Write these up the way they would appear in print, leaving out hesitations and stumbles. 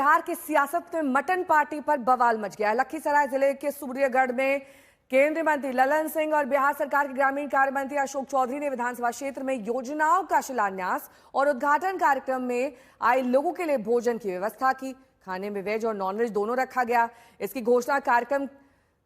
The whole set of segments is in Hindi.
बिहार की सियासत में मटन पार्टी पर बवाल मच गया है। लखीसराय जिले के सूर्यगढ़ में केंद्रीय मंत्री ललन सिंह और बिहार सरकार के ग्रामीण कार्य मंत्री अशोक चौधरी ने विधानसभा क्षेत्र में योजनाओं का शिलान्यास और उद्घाटन कार्यक्रम में आए लोगों के लिए भोजन की व्यवस्था की। खाने में वेज और नॉनवेज दोनों रखा गया। इसकी घोषणा कार्यक्रम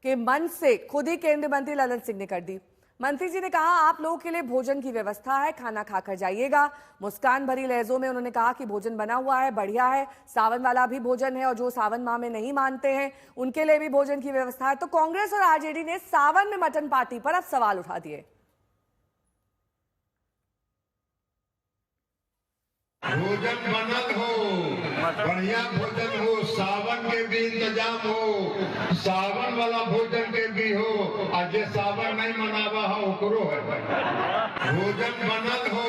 के मंच से खुद ही केंद्रीय मंत्री ललन सिंह ने कर दी। मंत्री जी ने कहा, आप लोगों के लिए भोजन की व्यवस्था है, खाना खाकर जाइएगा। मुस्कान भरी लहजों में उन्होंने कहा कि भोजन बना हुआ है, बढ़िया है, सावन वाला भी भोजन है और जो सावन माह में नहीं मानते हैं उनके लिए भी भोजन की व्यवस्था है। तो कांग्रेस और आरजेडी ने सावन में मटन पार्टी पर अब सवाल उठा दिए। भोजन बनल हो, बढ़िया भोजन हो, सावन के भी इंतजाम हो, सावन वाला भोजन के भी हो, आज जे सावन नहीं मनावा हो ओकरो है। भोजन बनल हो,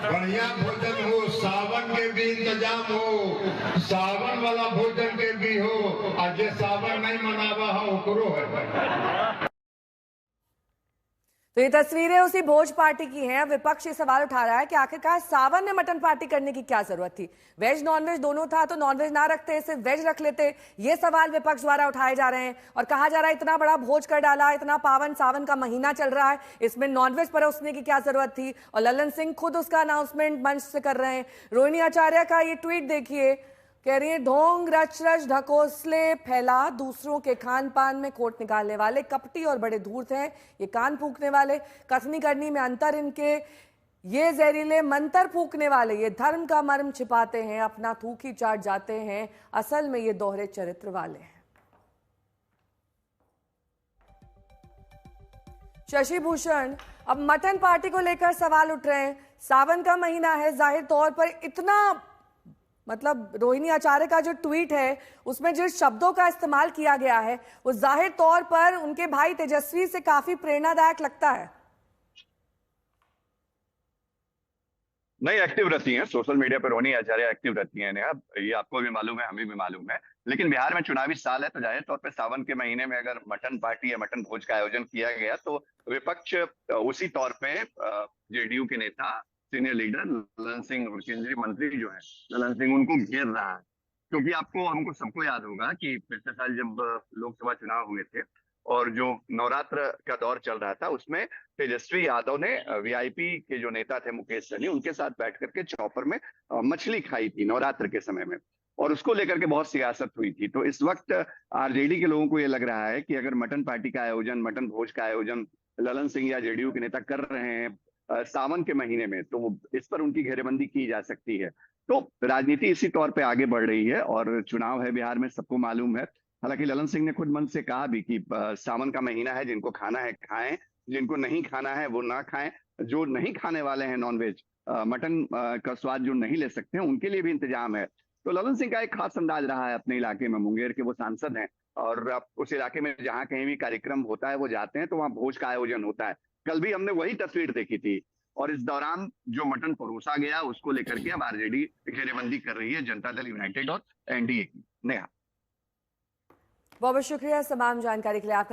बढ़िया भोजन हो, सावन के भी इंतजाम हो, सावन वाला भोजन के भी हो, आज जे सावन नहीं मनावा हो ओकरो है। तो ये तस्वीरें उसी भोज पार्टी की हैं। विपक्ष ये सवाल उठा रहा है कि आखिरकार सावन में मटन पार्टी करने की क्या जरूरत थी। वेज नॉनवेज दोनों था तो नॉनवेज ना रखते, सिर्फ वेज रख लेते। ये सवाल विपक्ष द्वारा उठाए जा रहे हैं और कहा जा रहा है इतना बड़ा भोज कर डाला, इतना पावन सावन का महीना चल रहा है, इसमें नॉनवेज परोसने की क्या जरूरत थी। और ललन सिंह खुद उसका अनाउंसमेंट मंच से कर रहे हैं। रोहिणी आचार्य का ये ट्वीट देखिए, कह रही है, ढोंग रच रच ढकोसले फैला, दूसरों के खान पान में खोट निकालने वाले कपटी और बड़े धूर्त हैं ये कान फूकने वाले। कथनी करनी में अंतर इनके, ये जहरीले मंतर फूकने वाले, ये धर्म का मर्म छिपाते हैं, अपना थूक ही चाट जाते हैं, असल में ये दोहरे चरित्र वाले हैं। शशि भूषण, अब मटन पार्टी को लेकर सवाल उठ रहे हैं। सावन का महीना है, जाहिर तौर पर इतना मतलब रोहिणी आचार्य का जो ट्वीट है उसमें जिस शब्दों का इस्तेमाल किया गया है वो जाहिर तौर पर उनके भाई तेजस्वी से काफी प्रेरणादायक लगता है। नहीं, एक्टिव रहती हैं सोशल मीडिया पर। रोहिणी आचार्य एक्टिव रहती हैं। नेहा, ये आपको भी मालूम है, हमें भी मालूम है। लेकिन बिहार में चुनावी साल है तो जाहिर तौर पर सावन के महीने में अगर मटन पार्टी या मटन भोज का आयोजन किया गया तो विपक्ष उसी तौर पे जेडीयू के नेता सीनियर लीडर ललन सिंह और केंद्रीय मंत्री जो है ललन सिंह उनको घेर रहा है। क्योंकि हमको सबको याद होगा कि पिछले साल जब लोकसभा चुनाव हुए थे और जो नवरात्र का दौर चल रहा था उसमें तेजस्वी यादव ने वीआईपी के जो नेता थे मुकेश सहनी उनके साथ बैठ करके चौपर में मछली खाई थी नवरात्र के समय में, और उसको लेकर के बहुत सियासत हुई थी। तो इस वक्त आरजेडी के लोगों को ये लग रहा है कि अगर मटन पार्टी का आयोजन, मटन भोज का आयोजन ललन सिंह या जेडीयू के नेता कर रहे हैं सावन के महीने में तो इस पर उनकी घेरेबंदी की जा सकती है। तो राजनीति इसी तौर पे आगे बढ़ रही है और चुनाव है बिहार में, सबको मालूम है। हालांकि ललन सिंह ने खुद मन से कहा भी कि सावन का महीना है, जिनको खाना है खाएं, जिनको नहीं खाना है वो ना खाएं। जो नहीं खाने वाले हैं नॉनवेज, मटन का स्वाद जो नहीं ले सकते हैं उनके लिए भी इंतजाम है। तो ललन सिंह का एक खास अंदाज रहा है अपने इलाके में। मुंगेर के वो सांसद हैं और उस इलाके में जहाँ कहीं भी कार्यक्रम होता है वो जाते हैं तो वहाँ भोज का आयोजन होता है। कल भी हमने वही तस्वीर देखी थी और इस दौरान जो मटन परोसा गया उसको लेकर के अब आरजेडी घेरेबंदी कर रही है जनता दल यूनाइटेड और एनडीए की। नेहा, बहुत बहुत शुक्रिया तमाम जानकारी के लिए। आपका